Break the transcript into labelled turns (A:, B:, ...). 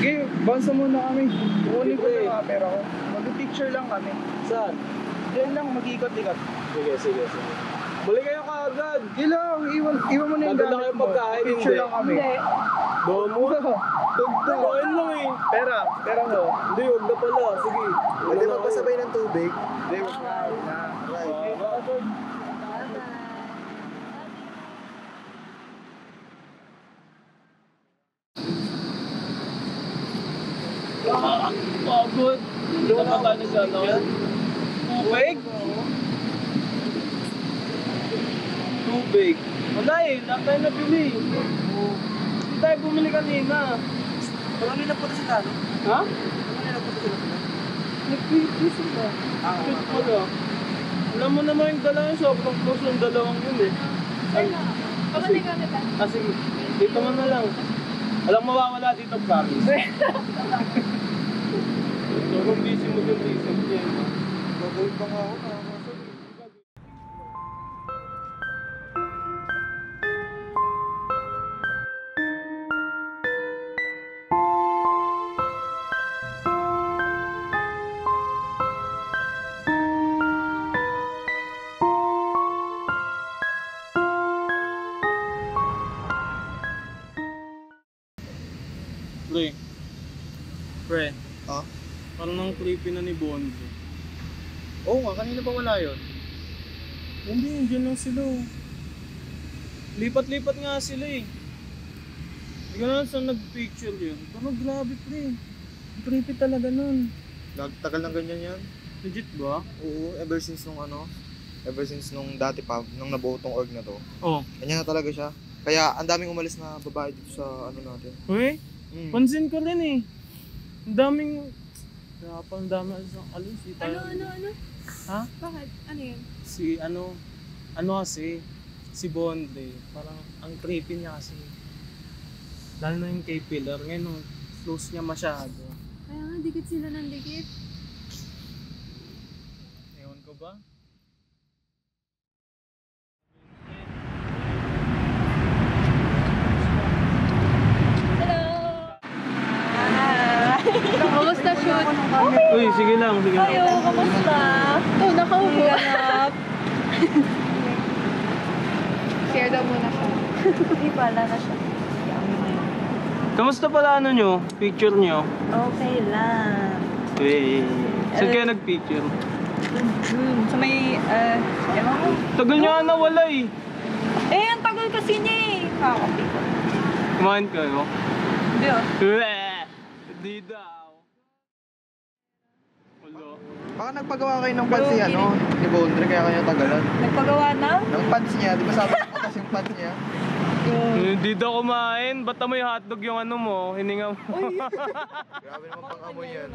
A: Okay, bansa muna kami. Kukunin ko yung camera ko. Mag-picture lang kami.
B: Saan?
A: Diyan lang, mag-ikot-ikot.
B: Sige, sige, sige. Balik kayo kaagad.
A: Hindi lang, iwan mo na yung
B: Dadala kayo pagkain,
A: Picture
B: hindi.
A: lang kami.
C: Hindi.
B: Domo? Pagkain lang eh.
A: Pera mo.
B: Hindi, huwag na pala. Sige.
D: Pwede magpasabay ng tubig.
A: Hindi, wag na.
B: Pagod. Hindi na pa tayo sa ano.
A: Tubig?
B: Tubig. Wala eh, lahat tayo nabili. Hindi tayo bumili kanina.
D: Parang nila po sa talo.
B: Ha?
D: Parang nila po sa talo.
B: Nag-piso ba? Shoot mo na. Alam mo naman yung dala yung sobrang close yung dalawang yun eh.
C: Pabalik kami ba?
B: Ah sige, dito mo na lang. Alam mo mawawala dito, promise. Sobrang busy mo dun reason niya.
D: Gagawin pa nga ako.
B: Pre,
D: Ha?
B: parang nang creepy na ni Bondo.
D: Oo nga, kanina pa wala yun.
B: Hindi, dyan lang sila. Lipat-lipat nga sila eh. Hindi ko na saan nag-picture yun. Pero grabe pre. Ang creepy talaga nun.
D: Tagal ng ganyan yan.
B: Legit ba?
D: Oo, ever since nung dati pa, nung nabuo tong org na to.
B: Oo.
D: Ganyan na talaga siya. Kaya ang daming umalis na babae dito sa ano natin.
B: Uy, pansin ko rin eh. Ang daming... Kaya pa ang dami sa alis.
C: Ano?
B: Ha?
C: Bakit? Ano yun?
B: Si ano kasi, si Bondre, parang ang creepy niya kasi. Lalo na yung kay Pillar, ngayon close niya masyado.
C: Kaya nga, dikit sila ng dikit.
B: Ewan ko ba?
C: Kamusta shoot?
B: Uy, sige lang, sige lang.
C: Ayo, kamusta? Oh, nakaupo. Share daw muna siya. Hindi pala na siya.
B: Kamusta pala ano nyo? Picture nyo?
C: Okay lang.
B: Uy, saan kayo nag-picture?
C: Sa may, ewan ko.
B: Tagal nyo nga nawala eh.
C: Eh, ang tagal kasi niya eh. Kakapikot.
B: Kumain kayo?
C: Hindi oh.
B: Hindi daw. Wala.
D: Baka nagpagawa kayo ng pants ni ano, ni Bondre, kaya kanya tagalan.
C: Nagpagawa na?
D: Ng pants niya, di ba sabi ko kasi yung pants niya?
B: Hindi daw kumain. Ba't amoy hotdog yung ano mo? Hininga mo.
D: Grabe naman pang amoy yan.